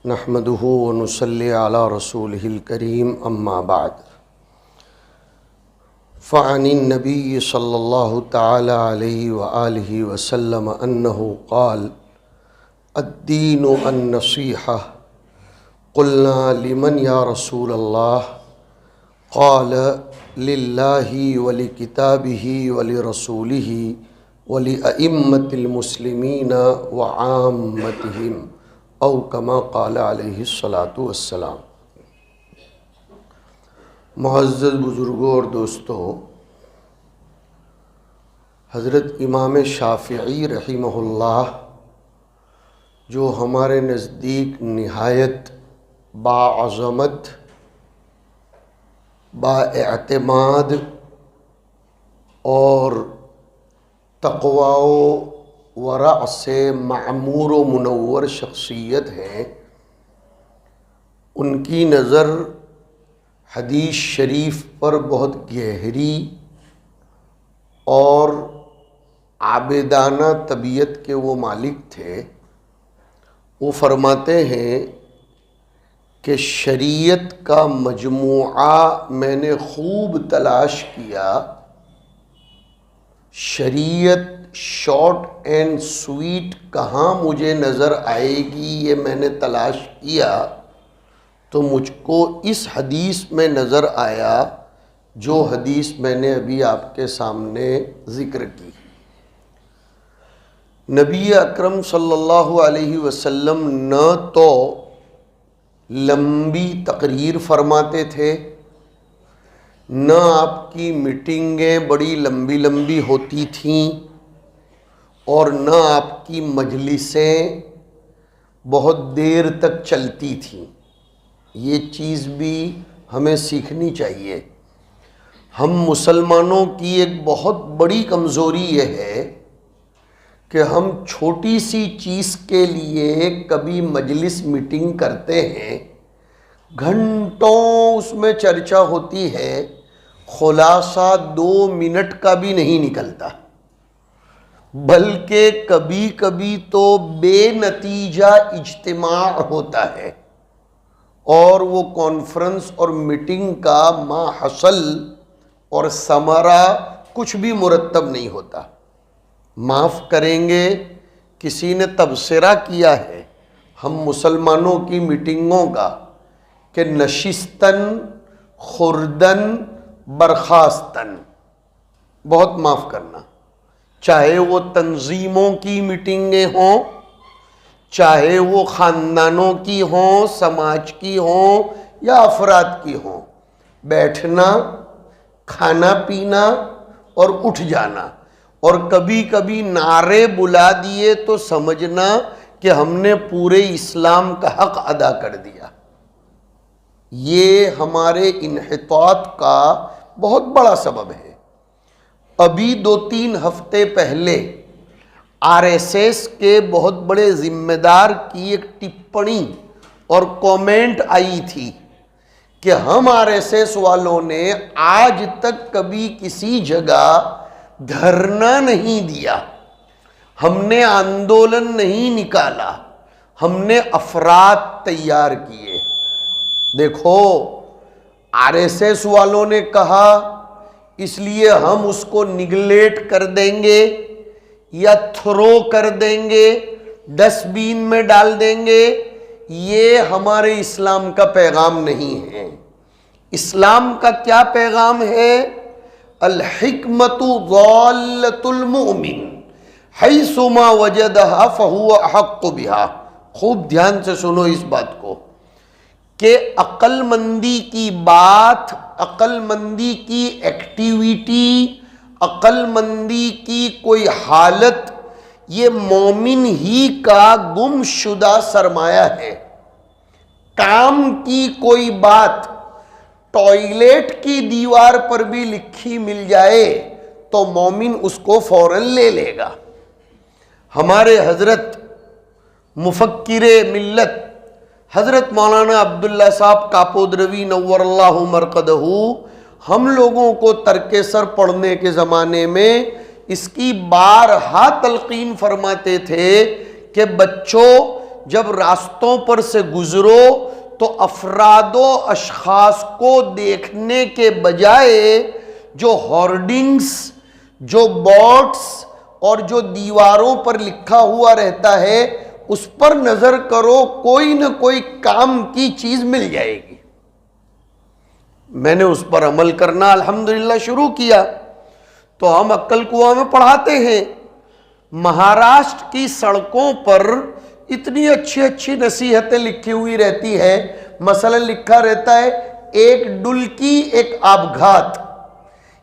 نحمده ونصلي على رسوله الكريم اما بعد فعن النبي صلى الله تعالى عليه وآله وسلم انه قال الدين النصيحة قلنا لمن يا رسول الله قال لله ولكتابه ولرسوله وَلِأَئِمَّةِ الْمُسْلِمِينَ وَعَامَّتِهِمْ او کما قال علیہ الصلاۃ والسلام۔ معزز بزرگوں اور دوستوں، حضرت امام شافعی رحمہ اللہ جو ہمارے نزدیک نہایت باعظمت، با اعتماد اور تقوی و ورع سے معمور و منور شخصیت ہیں، ان کی نظر حدیث شریف پر بہت گہری اور عابدانہ طبیعت کے وہ مالک تھے۔ وہ فرماتے ہیں کہ شریعت کا مجموعہ میں نے خوب تلاش کیا، شریعت شارٹ اینڈ سویٹ کہاں مجھے نظر آئے گی یہ میں نے تلاش کیا، تو مجھ کو اس حدیث میں نظر آیا جو حدیث میں نے ابھی آپ کے سامنے ذکر کی۔ نبی اکرم صلی اللہ علیہ وسلم نہ تو لمبی تقریر فرماتے تھے، نہ آپ کی میٹنگیں بڑی لمبی لمبی ہوتی تھیں، اور نہ آپ کی مجلسیں بہت دیر تک چلتی تھیں۔ یہ چیز بھی ہمیں سیکھنی چاہیے۔ ہم مسلمانوں کی ایک بہت بڑی کمزوری یہ ہے کہ ہم چھوٹی سی چیز کے لیے کبھی مجلس میٹنگ کرتے ہیں، گھنٹوں اس میں چرچا ہوتی ہے، خلاصہ 2 منٹ کا بھی نہیں نکلتا، بلکہ کبھی کبھی تو بے نتیجہ اجتماع ہوتا ہے، اور وہ کانفرنس اور میٹنگ کا ما حصل اور ثمرہ کچھ بھی مرتب نہیں ہوتا۔ معاف کریں گے، کسی نے تبصرہ کیا ہے ہم مسلمانوں کی میٹنگوں کا کہ نشستن خوردن برخاستن، بہت معاف کرنا، چاہے وہ تنظیموں کی میٹنگیں ہوں، چاہے وہ خاندانوں کی ہوں، سماج کی ہوں یا افراد کی ہوں، بیٹھنا، کھانا پینا اور اٹھ جانا، اور کبھی کبھی نعرے بلا دیے تو سمجھنا کہ ہم نے پورے اسلام کا حق ادا کر دیا۔ یہ ہمارے انحطاط کا بہت بڑا سبب ہے۔ ابھی 2-3 ہفتے پہلے RSS کے بہت بڑے ذمہ دار کی ایک ٹپڑی اور کومنٹ آئی تھی کہ ہم RSS والوں نے آج تک کبھی کسی جگہ دھرنا نہیں دیا، ہم نے آندولن نہیں نکالا، ہم نے افراد تیار کیے۔ دیکھو، RSS والوں نے کہا اس لیے ہم اس کو نگلیٹ کر دیں گے یا تھرو کر دیں گے، ڈسٹ بین میں ڈال دیں گے، یہ ہمارے اسلام کا پیغام نہیں ہے۔ اسلام کا کیا پیغام ہے؟ الحکمت ضالۃ المؤمن حیثما وجدہا فہو احق بہا۔ خوب دھیان سے سنو اس بات کو کہ عقل مندی کی بات، عقل مندی کی ایکٹیویٹی، عقل مندی کی کوئی حالت، یہ مومن ہی کا گم شدہ سرمایہ ہے۔ کام کی کوئی بات ٹوائلٹ کی دیوار پر بھی لکھی مل جائے تو مومن اس کو فوراً لے لے گا۔ ہمارے حضرت مفکر ملت حضرت مولانا عبداللہ صاحب کاپودروی نور اللہ مرقدہ ہم لوگوں کو ترک سر پڑھنے کے زمانے میں اس کی بارہا تلقین فرماتے تھے کہ بچوں جب راستوں پر سے گزرو تو افراد و اشخاص کو دیکھنے کے بجائے جو ہارڈنگز، جو بورڈز اور جو دیواروں پر لکھا ہوا رہتا ہے اس پر نظر کرو، کوئی نہ کوئی کام کی چیز مل جائے گی۔ میں نے اس پر عمل کرنا الحمدللہ شروع کیا تو ہم عقل کنواں میں پڑھاتے ہیں، مہاراشٹر کی سڑکوں پر اتنی اچھی اچھی نصیحتیں لکھی ہوئی رہتی ہے۔ مثلا لکھا رہتا ہے ایک ڈلکی ایک آبگھات،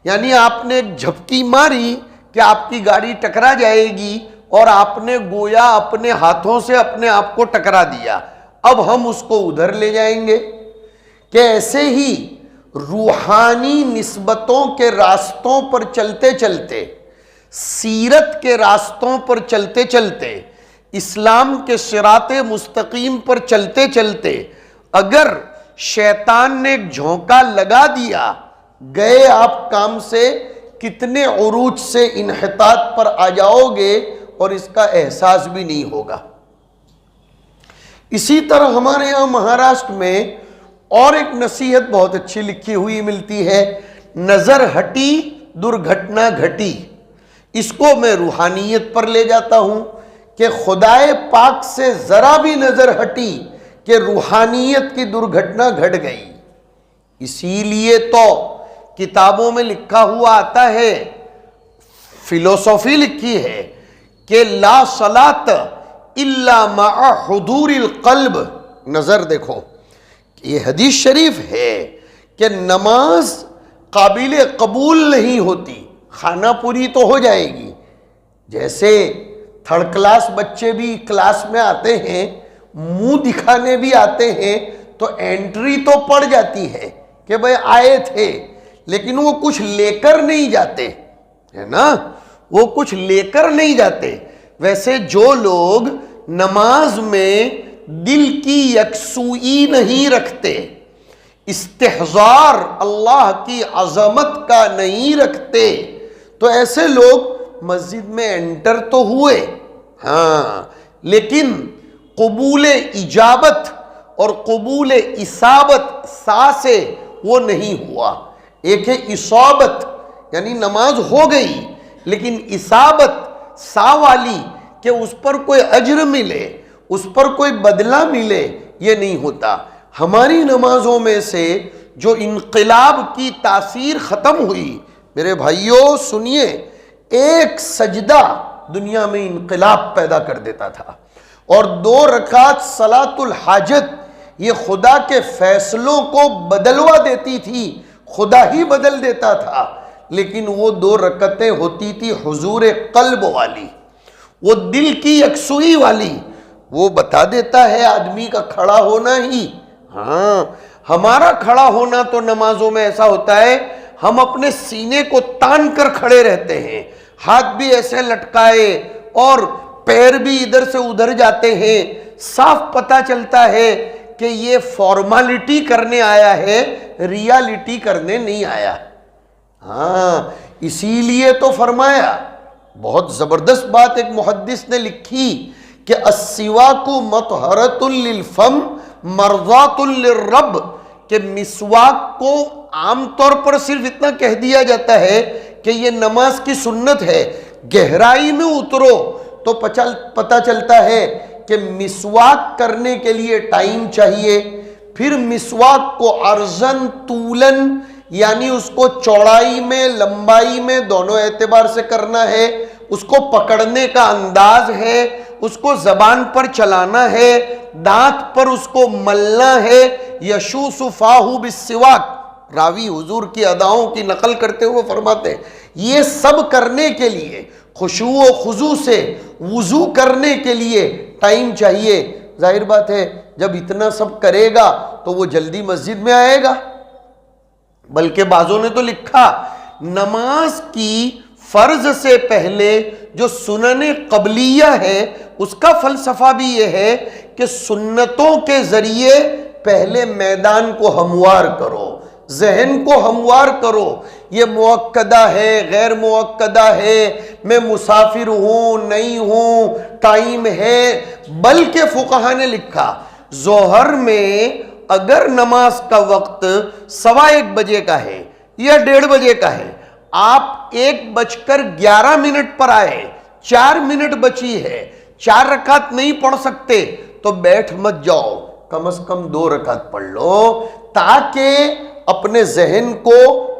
یعنی آپ نے ایک جھپکی ماری کہ آپ کی گاڑی ٹکرا جائے گی اور آپ نے گویا اپنے ہاتھوں سے اپنے آپ کو ٹکرا دیا، اب ہم اس کو ادھر لے جائیں گے۔ کہ ایسے ہی روحانی نسبتوں کے راستوں پر چلتے چلتے، سیرت کے راستوں پر چلتے چلتے، اسلام کے صراط مستقیم پر چلتے چلتے اگر شیطان نے ایک جھونکا لگا دیا، گئے آپ کام سے، کتنے عروج سے انحطاط پر آ جاؤ گے اور اس کا احساس بھی نہیں ہوگا۔ اسی طرح ہمارے یہاں مہاراشٹر میں اور ایک نصیحت بہت اچھی لکھی ہوئی ملتی ہے، نظر ہٹی درگھٹنا گھٹی۔ اس کو میں روحانیت پر لے جاتا ہوں کہ خدائے پاک سے ذرا بھی نظر ہٹی کہ روحانیت کی درگھٹنا گھٹ گئی۔ اسی لیے تو کتابوں میں لکھا ہوا آتا ہے، فلسفی لکھی ہے کہ لا صلاۃ الا مع حضور القلب۔ نظر دیکھو، یہ حدیث شریف ہے کہ نماز قابل قبول نہیں ہوتی، خانہ پوری تو ہو جائے گی، جیسے تھرڈ کلاس بچے بھی کلاس میں آتے ہیں، منہ دکھانے بھی آتے ہیں تو انٹری تو پڑ جاتی ہے کہ بھئی آئے تھے، لیکن وہ کچھ لے کر نہیں جاتے، ہے نا، وہ کچھ لے کر نہیں جاتے۔ ویسے جو لوگ نماز میں دل کی یکسوئی نہیں رکھتے، استحضار اللہ کی عظمت کا نہیں رکھتے، تو ایسے لوگ مسجد میں انٹر تو ہوئے ہاں، لیکن قبول اجابت اور قبول اصابت سا سے وہ نہیں ہوا۔ ایک ہے اصابت، یعنی نماز ہو گئی، لیکن اصابت سا والی کہ اس پر کوئی اجر ملے، اس پر کوئی بدلہ ملے، یہ نہیں ہوتا۔ ہماری نمازوں میں سے جو انقلاب کی تاثیر ختم ہوئی، میرے بھائیوں سنیے، ایک سجدہ دنیا میں انقلاب پیدا کر دیتا تھا، اور 2 رکعت صلاۃ الحاجت یہ خدا کے فیصلوں کو بدلوا دیتی تھی، خدا ہی بدل دیتا تھا، لیکن وہ 2 رکعتیں ہوتی تھی حضور قلب والی، وہ دل کی یکسوئی والی۔ وہ بتا دیتا ہے آدمی کا کھڑا ہونا ہی، ہاں ہمارا کھڑا ہونا تو نمازوں میں ایسا ہوتا ہے، ہم اپنے سینے کو تان کر کھڑے رہتے ہیں، ہاتھ بھی ایسے لٹکائے اور پیر بھی ادھر سے ادھر جاتے ہیں، صاف پتہ چلتا ہے کہ یہ فارمالٹی کرنے آیا ہے، ریالٹی کرنے نہیں آیا۔ ہاں اسی لیے تو فرمایا، بہت زبردست بات ایک محدث نے لکھی کہ السواک مطہرۃ للفم مرضات للرب، کہ مسواک کو عام طور پر صرف اتنا کہہ دیا جاتا ہے کہ یہ نماز کی سنت ہے، گہرائی میں اترو تو پتہ چلتا ہے کہ مسواک کرنے کے لیے ٹائم چاہیے، پھر مسواک کو عرضاً طولاً، یعنی اس کو چوڑائی میں لمبائی میں دونوں اعتبار سے کرنا ہے، اس کو پکڑنے کا انداز ہے، اس کو زبان پر چلانا ہے، دانت پر اس کو ملنا ہے، یشوس فاہو بالسواک، راوی حضور کی اداؤں کی نقل کرتے ہوئے فرماتے ہیں یہ سب کرنے کے لیے خشوع و خضوع سے وضو کرنے کے لیے ٹائم چاہیے۔ ظاہر بات ہے جب اتنا سب کرے گا تو وہ جلدی مسجد میں آئے گا۔ بلکہ بعضوں نے تو لکھا نماز کی فرض سے پہلے جو سنن قبلیہ ہے اس کا فلسفہ بھی یہ ہے کہ سنتوں کے ذریعے پہلے میدان کو ہموار کرو، ذہن کو ہموار کرو، یہ موقدہ ہے غیر موقدہ ہے، میں مسافر ہوں نہیں ہوں، ٹائم ہے۔ بلکہ فقہا نے لکھا ظہر میں اگر نماز کا وقت 1:15 بجے کا ہے یا 1:30 بجے کا ہے، آپ 1:11 پر آئے، 4 منٹ بچی ہے، 4 رکعت نہیں پڑھ سکتے تو بیٹھ مت جاؤ، کم از کم 2 رکعت پڑھ لو تاکہ اپنے ذہن کو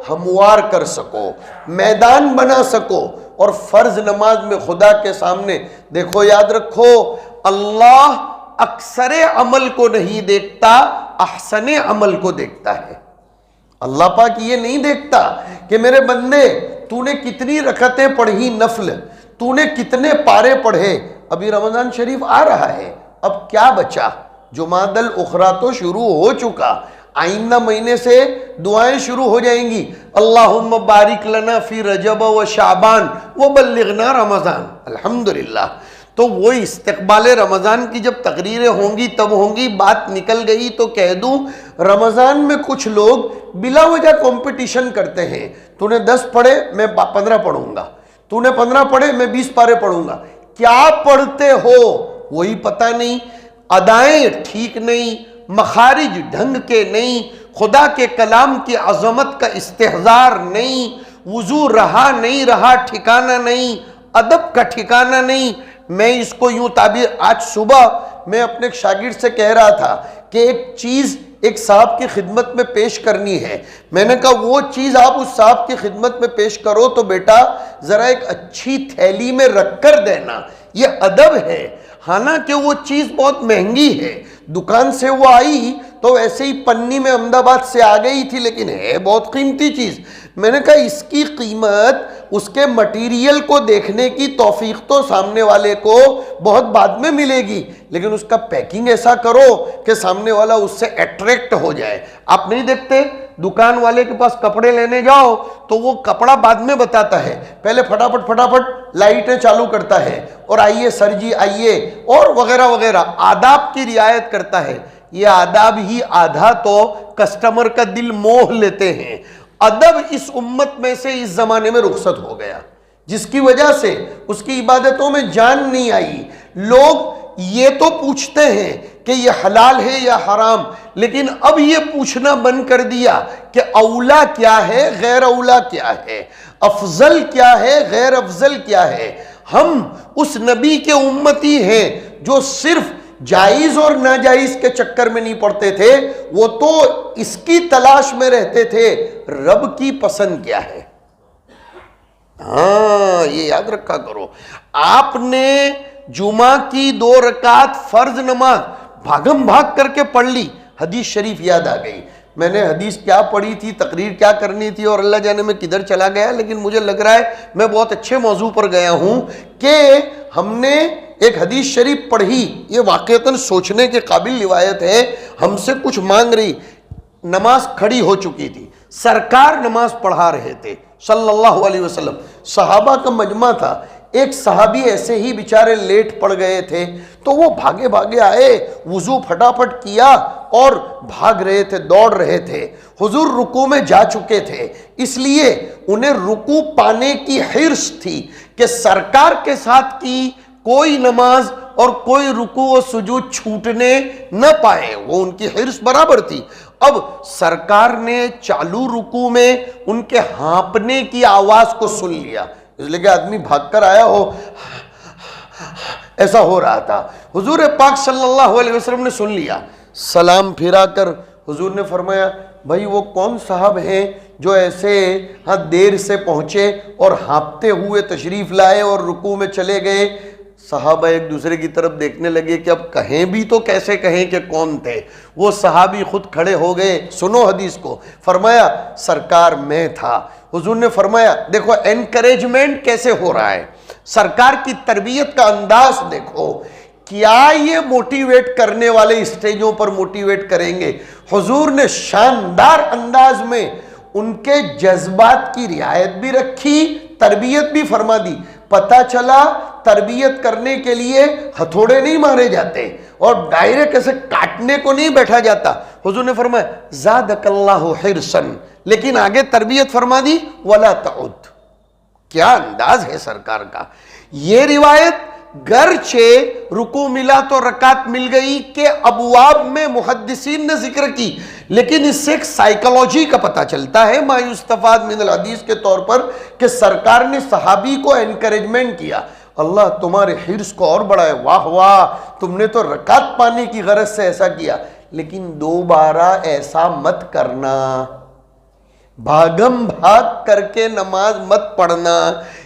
ہموار کر سکو، میدان بنا سکو۔ اور فرض نماز میں خدا کے سامنے دیکھو، یاد رکھو اللہ اکثر عمل کو نہیں دیکھتا، احسن عمل کو دیکھتا ہے۔ اللہ پاک یہ نہیں دیکھتا کہ میرے بندے تو نے کتنی رکعتیں پڑھی نفل، تو نے کتنے پارے پڑھے۔ ابھی رمضان شریف آ رہا ہے، اب کیا بچا؟ جمادی الاخری تو شروع ہو چکا، آئندہ مہینے سے دعائیں شروع ہو جائیں گی، اللہم بارک لنا فی رجب و شعبان وبلغنا رمضان۔ الحمدللہ، تو وہ استقبال رمضان کی جب تقریریں ہوں گی تب ہوں گی۔ بات نکل گئی تو کہہ دوں، رمضان میں کچھ لوگ بلا وجہ کمپٹیشن کرتے ہیں، تو نے 10 پڑھے میں 15 پڑھوں گا، تو نے 15 پڑھے میں 20 پارے پڑھوں گا۔ کیا پڑھتے ہو وہی پتہ نہیں، ادائیں ٹھیک نہیں، مخارج ڈھنگ کے نہیں، خدا کے کلام کی عظمت کا استحضار نہیں، وضو رہا نہیں رہا ٹھکانہ نہیں، ادب کا ٹھکانہ نہیں۔ میں اس کو یوں تعبیر، آج صبح میں اپنے ایک شاگرد سے کہہ رہا تھا کہ ایک چیز ایک صاحب کی خدمت میں پیش کرنی ہے، میں نے کہا وہ چیز آپ اس صاحب کی خدمت میں پیش کرو تو بیٹا ذرا ایک اچھی تھیلی میں رکھ کر دینا، یہ ادب ہے۔ حالانکہ وہ چیز بہت مہنگی ہے، دکان سے وہ آئی تو ویسے ہی پنی میں احمد آباد سے آ گئی تھی، لیکن ہے بہت قیمتی چیز۔ میں نے کہا اس کی قیمت اس کے مٹیریل کو دیکھنے کی توفیق تو سامنے والے کو بہت بعد میں ملے گی، لیکن اس کا پیکنگ ایسا کرو کہ سامنے والا اس سے اٹریکٹ ہو جائے۔ آپ نہیں دیکھتے دکان والے کے پاس کپڑے لینے جاؤ تو وہ کپڑا بعد میں بتاتا ہے، پہلے فٹافٹ لائٹیں چالو کرتا ہے اور آئیے سر جی آئیے اور وغیرہ وغیرہ، آداب کی رعایت کرتا ہے۔ یہ آداب ہی آدھا تو کسٹمر کا دل موہ لیتے ہیں۔ ادب اس امت میں سے اس زمانے میں رخصت ہو گیا، جس کی وجہ سے اس کی عبادتوں میں جان نہیں آئی۔ لوگ یہ تو پوچھتے ہیں کہ یہ حلال ہے یا حرام، لیکن اب یہ پوچھنا بند کر دیا کہ اولا کیا ہے غیر اولا کیا ہے، افضل کیا ہے غیر افضل کیا ہے۔ ہم اس نبی کے امتی ہیں جو صرف جائز اور ناجائز کے چکر میں نہیں پڑتے تھے، وہ تو اس کی تلاش میں رہتے تھے رب کی پسند کیا ہے۔ ہاں یہ یاد رکھا کرو، آپ نے جمعہ کی 2 رکعت فرض نماز بھاگم بھاگ کر کے پڑھ لی، حدیث شریف یاد آ گئی۔ میں نے حدیث کیا پڑھی تھی، تقریر کیا کرنی تھی اور اللہ جانے میں کدھر چلا گیا، لیکن مجھے لگ رہا ہے میں بہت اچھے موضوع پر گیا ہوں کہ ہم نے ایک حدیث شریف پڑھی، یہ واقعتاً سوچنے کے قابل روایت ہے۔ ہم سے کچھ مانگ رہی، نماز کھڑی ہو چکی تھی، سرکار نماز پڑھا رہے تھے صلی اللہ علیہ وسلم، صحابہ کا مجمع تھا، ایک صحابی ایسے ہی بیچارے لیٹ پڑ گئے تھے تو وہ بھاگے بھاگے آئے، وضو پھٹافٹ کیا اور بھاگ رہے تھے، دوڑ رہے تھے۔ حضور رکوع میں جا چکے تھے، اس لیے انہیں رکوع پانے کی حرص تھی کہ سرکار کے ساتھ کی کوئی نماز اور کوئی رکوع و سجود چھوٹنے نہ پائے، وہ ان کی حرص برابر تھی۔ اب سرکار نے چالو رکوع میں ان کے ہانپنے کی آواز کو سن لیا، اس لیے کہ آدمی بھاگ کر آیا ہو ایسا ہو رہا تھا۔ حضور پاک صلی اللہ علیہ وسلم نے سن لیا، سلام پھرا کر حضور نے فرمایا بھائی وہ کون صاحب ہیں جو ایسے دیر سے پہنچے اور ہانپتے ہوئے تشریف لائے اور رکوع میں چلے گئے؟ صحابہ ایک دوسرے کی طرف دیکھنے لگے کہ اب کہیں بھی تو کیسے کہیں کہ کون تھے۔ وہ صحابی خود کھڑے ہو گئے، سنو حدیث کو، فرمایا سرکار میں تھا۔ حضور نے فرمایا دیکھو انکریجمنٹ کیسے ہو رہا ہے، سرکار کی تربیت کا انداز دیکھو، کیا یہ موٹیویٹ کرنے والے اسٹیجوں پر موٹیویٹ کریں گے؟ حضور نے شاندار انداز میں ان کے جذبات کی رعایت بھی رکھی، تربیت بھی فرما دی۔ پتہ چلا تربیت کرنے کے لیے ہتھوڑے نہیں مارے جاتے اور ڈائریکٹ ایسے کاٹنے کو نہیں بیٹھا جاتا. حضور نے فرمایا زادک اللہ حرصاً، لیکن آگے تربیت فرما دی ولا تعد. کیا انداز ہے سرکار کا. یہ روایت گرچہ رکوع ملا تو رکعت مل گئی کہ ابواب میں محدثین نے ذکر کی، لیکن اس سے ایک سائیکالوجی کا پتہ چلتا ہے ما یستفاد من الحدیث کے طور پر کہ سرکار نے صحابی کو انکریجمنٹ کیا. اللہ تمہارے حرص کو اور بڑھائے، واہ واہ تم نے تو رکعت پانے کی غرض سے ایسا کیا، لیکن دوبارہ ایسا مت کرنا، بھاگم بھاگ کر کے نماز مت پڑھنا،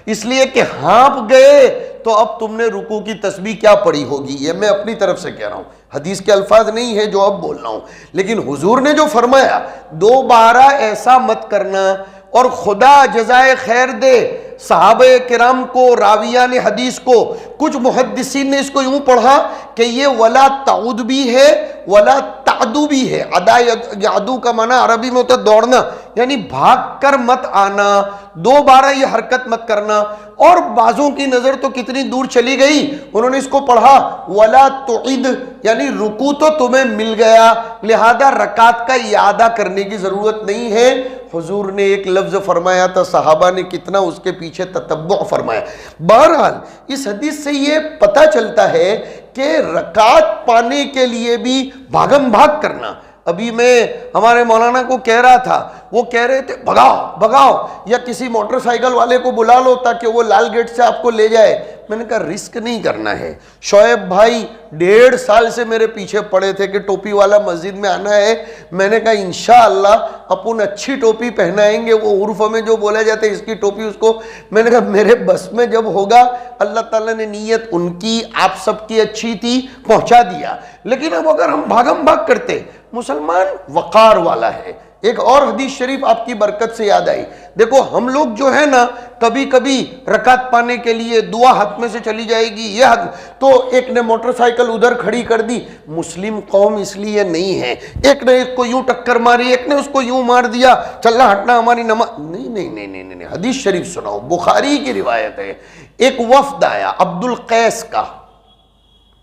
اس لیے کہ ہانپ گئے تو اب تم نے رکوع کی تسبیح کیا پڑھی ہوگی. یہ میں اپنی طرف سے کہہ رہا ہوں، حدیث کے الفاظ نہیں ہے جو اب بول رہا ہوں، لیکن حضور نے جو فرمایا دوبارہ ایسا مت کرنا. اور خدا جزائے خیر دے صحابہ کرام کو، راویان حدیث کو، کچھ محدثین نے اس کو یوں پڑھا کہ یہ ولا تعود بھی ہے ولا تعدو بھی ہے. ادا یعدو کا معنی عربی میں ہوتا ہے دوڑنا، یعنی بھاگ کر مت آنا، دوبارہ یہ حرکت مت کرنا. اور بعضوں کی نظر تو کتنی دور چلی گئی، انہوں نے اس کو پڑھا ولا تعد، یعنی رکوع تو تمہیں مل گیا لہذا رکعت کا اعادہ کرنے کی ضرورت نہیں ہے. حضور نے ایک لفظ فرمایا تھا، صحابہ نے کتنا اس کے پیچھے تتبع فرمایا. بہرحال اس حدیث سے یہ پتہ چلتا ہے کہ رکعت پانے کے لیے بھی بھاگم بھاگ کرنا. ابھی میں ہمارے مولانا کو کہہ رہا تھا، وہ کہہ رہے تھے بھگاؤ بھگاؤ، یا کسی موٹر سائیکل والے کو بلا لو تاکہ وہ لال گیٹ سے آپ کو لے جائے. میں نے کہا رسک نہیں کرنا ہے. شعیب بھائی 1.5 سال سے میرے پیچھے پڑے تھے کہ ٹوپی والا مسجد میں آنا ہے. میں نے کہا انشاءاللہ اپن اچھی ٹوپی پہنائیں گے، وہ عرف میں جو بولا جاتا ہے اس کی ٹوپی اس کو. میں نے کہا میرے بس میں جب ہوگا، اللہ تعالیٰ نے نیت ان کی آپ سب کی اچھی تھی پہنچا دیا. لیکن اب اگر ہم بھاگم بھاگ کرتے، مسلمان وقار والا ہے. ایک اور حدیث شریف آپ کی برکت سے یاد آئی. دیکھو ہم لوگ جو ہے نا کبھی کبھی رکعت پانے کے لیے دعا ہاتھ میں سے چلی جائے گی، یہ حق تو ایک نے موٹر سائیکل ادھر کھڑی کر دی. مسلم قوم اس لیے نہیں ہے ایک نے ایک کو یوں ٹکر ماری، ایک نے اس کو یوں مار دیا، چلنا ہٹنا ہماری نماز نہیں نہیں نہیں نہیں نہیں. حدیث شریف سناؤ، بخاری کی روایت ہے. ایک وفد آیا عبد القیس کا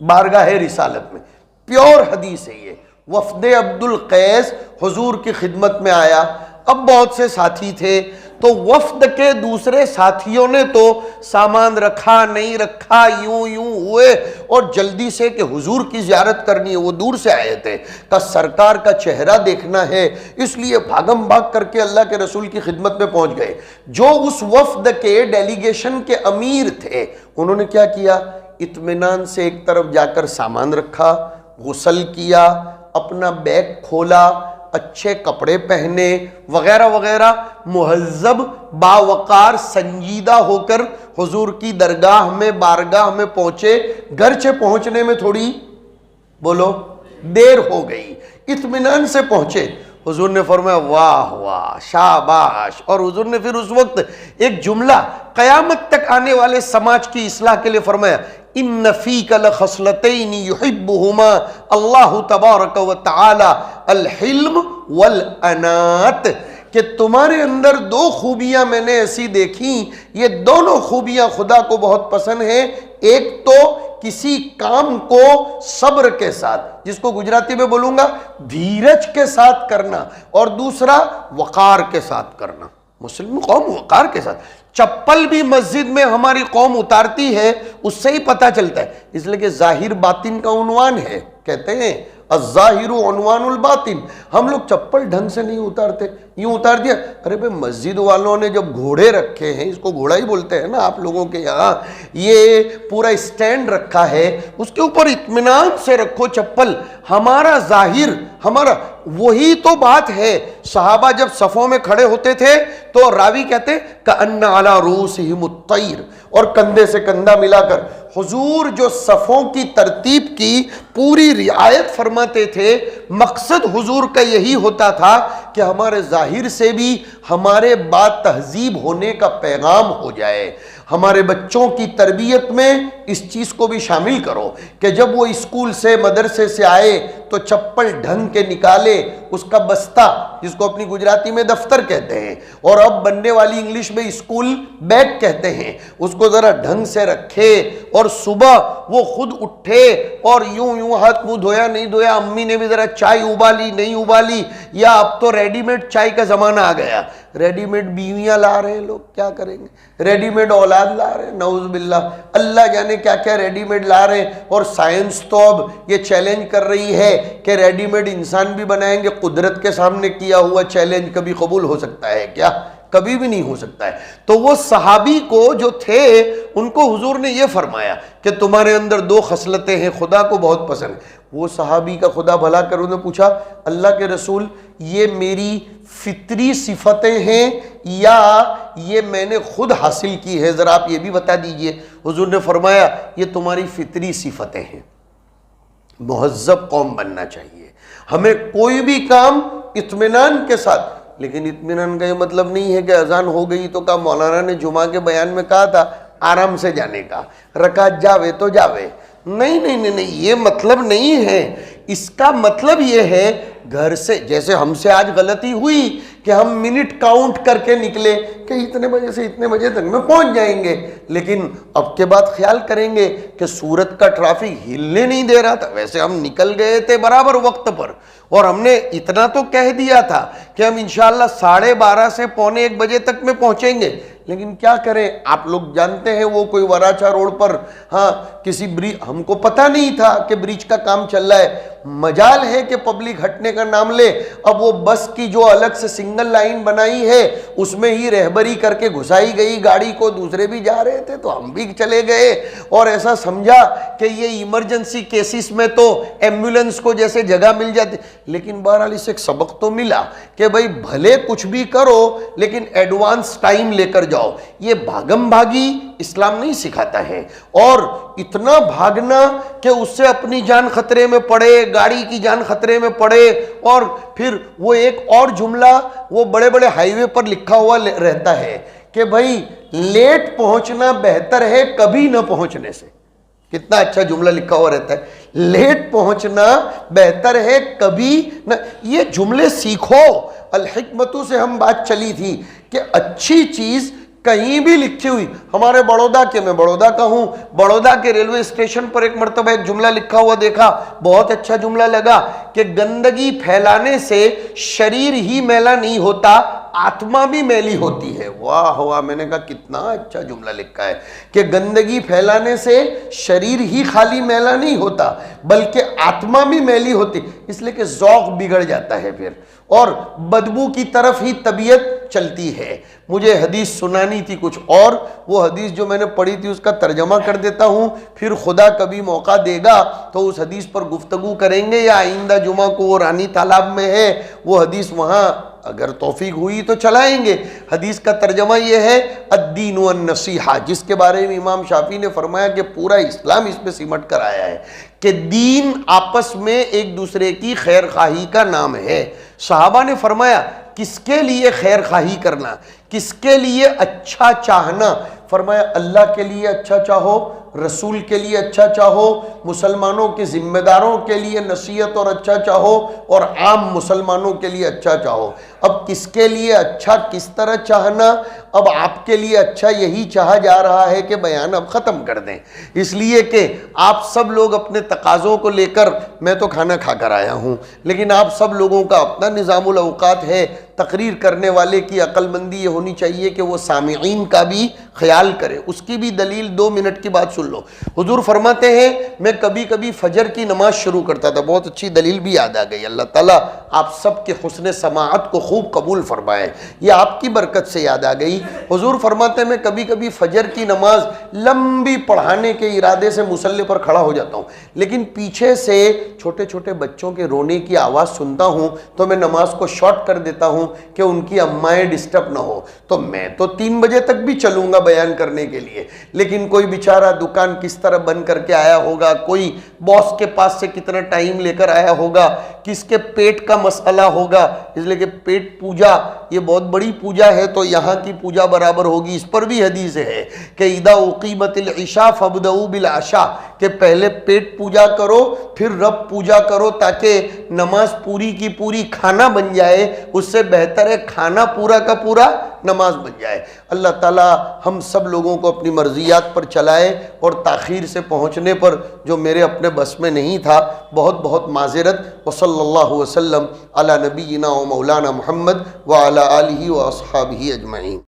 بارگاہ رسالت میں، پیور حدیث ہے یہ. وفد عبد القیس حضور کی خدمت میں آیا. اب بہت سے ساتھی تھے تو وفد کے دوسرے ساتھیوں نے تو سامان رکھا نہیں رکھا، یوں یوں ہوئے اور جلدی سے کہ حضور کی زیارت کرنی ہے. وہ دور سے آئے تھے کہ سرکار کا چہرہ دیکھنا ہے، اس لیے بھاگم بھاگ کر کے اللہ کے رسول کی خدمت میں پہنچ گئے. جو اس وفد کے ڈیلیگیشن کے امیر تھے انہوں نے کیا کیا، اطمینان سے ایک طرف جا کر سامان رکھا، غسل کیا، اپنا بیگ کھولا، اچھے کپڑے پہنے وغیرہ وغیرہ، مہذب باوقار سنجیدہ ہو کر حضور کی درگاہ میں بارگاہ میں پہنچے. گرچہ پہنچنے میں تھوڑی بولو دیر ہو گئی، اطمینان سے پہنچے. حضور نے فرمایا واہ واہ شاباش. اور حضور نے پھر اس وقت ایک جملہ قیامت تک آنے والے سماج کی اصلاح کے لیے فرمایا ان فیک لخصلتین یحبہما اللہ تبارک و تعالی الحلم والانات، کہ تمہارے اندر 2 خوبیاں میں نے ایسی دیکھیں، یہ دونوں خوبیاں خدا کو بہت پسند ہیں. ایک تو کسی کام کو صبر کے ساتھ، جس کو گجراتی میں بولوں گا دھیرج کے ساتھ کرنا، اور دوسرا وقار کے ساتھ کرنا. مسلم قوم وقار کے ساتھ. چپل بھی مسجد میں ہماری قوم اتارتی ہے، اس سے ہی پتہ چلتا ہے، اس لیے کہ ظاہر باطن کا عنوان ہے. کہتے ہیں الظاہر عنوان الباطن. ہم لوگ چپل ڈھنگ سے نہیں اتارتے، یوں اتار دیا. ارے بھائی مسجد والوں نے جب گھوڑے رکھے ہیں، اس کو گھوڑا ہی بولتے ہیں نا آپ لوگوں کے یہاں، یہ پورا اسٹینڈ رکھا ہے، اس کے اوپر اطمینان سے رکھو چپل. ہمارا ظاہر ہمارا وہی تو بات ہے. صحابہ جب صفوں میں کھڑے ہوتے تھے تو راوی کہتے کأن علی رؤوسہم الطیر، اور کندھے سے کندھا ملا کر حضور جو صفوں کی ترتیب کی پوری رعایت فرماتے تھے. مقصد حضور کا یہی ہوتا تھا کہ ہمارے ظاہر سے بھی ہمارے با تہذیب ہونے کا پیغام ہو جائے. ہمارے بچوں کی تربیت میں اس چیز کو بھی شامل کرو کہ جب وہ اسکول سے مدرسے سے آئے تو چپل ڈھنگ کے نکالے، اس کا بستہ، جس کو اپنی گجراتی میں دفتر کہتے ہیں، اور اب بننے والی انگلش میں اسکول بیگ کہتے ہیں، اس کو ذرا ڈھنگ سے رکھے اور صبح وہ خود اٹھے اور یوں ہاتھ منہ دھویا نہیں دھویا، امی نے بھی ذرا چائے ابالی نہیں ابالی، یا اب تو ریڈی میڈ چائے کا زمانہ آ گیا، ریڈی میڈ بیویاں لا رہے ہیں لوگ، کیا کریں گے، ریڈی میڈ اولاد لا رہے ہیں، نعوذ باللہ، اللہ جانے کیا کیا ریڈی میڈ لا رہے ہیں۔ اور سائنس تو اب یہ چیلنج کر رہی ہے کہ ریڈی میڈ انسان بھی بنائیں گے۔ قدرت کے سامنے کیا ہوا چیلنج کبھی قبول ہو سکتا ہے کیا؟ کبھی بھی نہیں ہو سکتا ہے۔ تو وہ صحابی کو جو تھے ان کو حضور نے یہ فرمایا کہ تمہارے اندر دو خصلتیں ہیں، خدا کو بہت پسند ہے۔ وہ صحابی کا خدا بھلا کر انہوں نے پوچھا، اللہ کے رسول یہ میری فطری صفتیں ہیں یا یہ میں نے خود حاصل کی ہے، ذرا آپ یہ بھی بتا دیجئے۔ حضور نے فرمایا یہ تمہاری فطری صفتیں ہیں۔ مہذب قوم بننا چاہیے ہمیں، کوئی بھی کام اطمینان کے ساتھ، لیکن اطمینان کا یہ مطلب نہیں ہے کہ اذان ہو گئی تو کہا، مولانا نے جمعہ کے بیان میں کہا تھا آرام سے جانے کا، رکعت جاوے تو جاوے، نہیں، یہ مطلب نہیں ہے۔ اس کا مطلب یہ ہے گھر سے، جیسے ہم سے آج غلطی ہوئی کہ ہم منٹ کاؤنٹ کر کے نکلے کہ اتنے بجے سے اتنے بجے تک میں پہنچ جائیں گے، لیکن اب کے بعد خیال کریں گے کہ سورت کا ٹرافک ہلنے نہیں دے رہا تھا، ویسے ہم نکل گئے تھے برابر وقت پر، اور ہم نے اتنا تو کہہ دیا تھا کہ ہم انشاءاللہ 12:30 سے 1:45 بجے تک میں پہنچیں گے، لیکن کیا کریں، آپ لوگ جانتے ہیں وہ کوئی وراچا روڈ پر کسی بریج، ہم کو پتہ نہیں تھا کہ برج کا کام چل رہا ہے، مجال ہے کہ پبلک ہٹنے کا نام لے، اب وہ بس کی جو الگ سے سنگل لائن بنائی ہے اس میں ہی رہبری کر کے گھسائی گئی گاڑی کو، دوسرے بھی جا رہے تھے تو ہم بھی چلے گئے، اور ایسا سمجھا کہ یہ ایمرجنسی کیسز میں تو ایمبولنس کو جیسے جگہ مل جاتی، لیکن بہرحال اس سے ایک سبق تو ملا کہ بھائی بھلے کچھ بھی کرو لیکن ایڈوانس ٹائم لے کر جاؤ۔ یہ بھاگم بھاگی اسلام نہیں سکھاتا ہے، اور اتنا بھاگنا کہ اس سے اپنی جان خطرے میں پڑے، گاڑی کی جان خطرے میں پڑے، اور پھر وہ ایک اور جملہ وہ بڑے بڑے ہائی وے پر لکھا ہوا رہتا ہے کہ بھائی لیٹ پہنچنا بہتر ہے کبھی نہ پہنچنے سے۔ کتنا اچھا جملہ لکھا ہوا رہتا ہے، لیٹ پہنچنا بہتر ہے کبھی نہ۔ یہ جملے سیکھو، الحکمتوں سے ہم بات چلی تھی کہ اچھی چیز کہیں بھی لکھی ہوئی، ہمارے بڑودا کے، میں بڑودا کا ہوں، بڑودا کے ریلوے اسٹیشن پر ایک مرتبہ ایک جملہ لکھا ہوا دیکھا، بہت اچھا جملہ لگا کہ گندگی پھیلانے سے شریر ہی میلا نہیں ہوتا، آتما بھی میلی ہوتی ہے۔ واہ واہ، میں نے کہا کتنا اچھا جملہ لکھا ہے کہ گندگی پھیلانے سے شریر ہی خالی میلا نہیں ہوتا بلکہ آتما بھی میلی ہوتی، اس لیے کہ ذوق بگڑ جاتا ہے پھر، اور بدبو کی طرف ہی طبیعت چلتی ہے۔ مجھے حدیث سنانی تھی کچھ اور، وہ حدیث جو میں نے پڑھی تھی اس کا ترجمہ کر دیتا ہوں، پھر خدا کبھی موقع دے گا تو اس حدیث پر گفتگو کریں گے، یا آئندہ جمعہ کو وہ رانی تالاب میں ہے وہ حدیث، وہاں اگر توفیق ہوئی تو چلائیں گے۔ حدیث کا ترجمہ یہ ہے الدین والنصیحہ، جس کے بارے میں امام شافعی نے فرمایا کہ پورا اسلام اس میں سمٹ کر آیا ہے کہ دین آپس میں ایک دوسرے کی خیر خواہی کا نام ہے۔ صحابہ نے فرمایا کس کے لیے خیر خواہی کرنا، کس کے لیے اچھا چاہنا؟ فرمایا اللہ کے لیے اچھا چاہو، رسول کے لیے اچھا چاہو، مسلمانوں کے ذمہ داروں کے لیے نصیحت اور اچھا چاہو، اور عام مسلمانوں کے لیے اچھا چاہو۔ اب کس کے لیے اچھا کس طرح چاہنا، اب آپ کے لیے اچھا یہی چاہا جا رہا ہے کہ بیان اب ختم کر دیں، اس لیے کہ آپ سب لوگ اپنے تقاضوں کو لے کر، میں تو کھانا کھا کر آیا ہوں لیکن آپ سب لوگوں کا اپنا نظام الاوقات ہے، تقریر کرنے والے کی عقل مندی یہ ہونی چاہیے کہ وہ سامعین کا بھی خیال کرے۔ اس کی بھی دلیل 2 منٹ کی بات سن لو۔ حضور فرماتے ہیں میں کبھی کبھی فجر کی نماز شروع کرتا تھا، بہت اچھی دلیل بھی یاد آ گئی، اللہ تعالیٰ آپ سب کے حسن سماعت کو خوب قبول فرمائے، یہ آپ کی برکت سے یاد آ گئی۔ حضور فرماتے ہیں میں کبھی کبھی فجر کی نماز لمبی پڑھانے کے ارادے سے مصلی پر کھڑا ہو جاتا ہوں، لیکن پیچھے سے چھوٹے چھوٹے بچوں کے رونے کی آواز سنتا ہوں تو میں نماز کو شارٹ کر دیتا ہوں کہ ان کی امائیں ڈسٹرب نہ ہو۔ تو میں تو 3 بجے تک بھی چلوں گا بیان کرنے کے لیے، لیکن کوئی بیچارہ دکان کس طرح بن کر کے آیا ہوگا، کوئی باس کے پاس سے کتنا ٹائم لے کر آیا ہوگا، کس کے پیٹ کا مسئلہ ہوگا، اس لیے کہ پیٹ پوجا یہ بہت بڑی پوجا ہے تو یہاں کی پوجا برابر ہوگی۔ اس پر بھی حدیث ہے کہ اذا اقیمت العشاء فابدؤوا بالعشاء، کہ پہلے پیٹ پوجا کرو پھر رب پوجا کرو، تاکہ نماز پوری کی پوری کھانا بن جائے۔ اس سے بہتر ہے کھانا پورا کا پورا نماز بن جائے۔ اللہ تعالی ہم سب لوگوں کو اپنی مرضیات پر چلائے، اور تاخیر سے پہنچنے پر جو میرے اپنے بس میں نہیں تھا بہت بہت معذرت۔ وصلی اللہ وسلم علی نبینا و مولانا محمد وعلی آلہ و اصحابہ اجمعین۔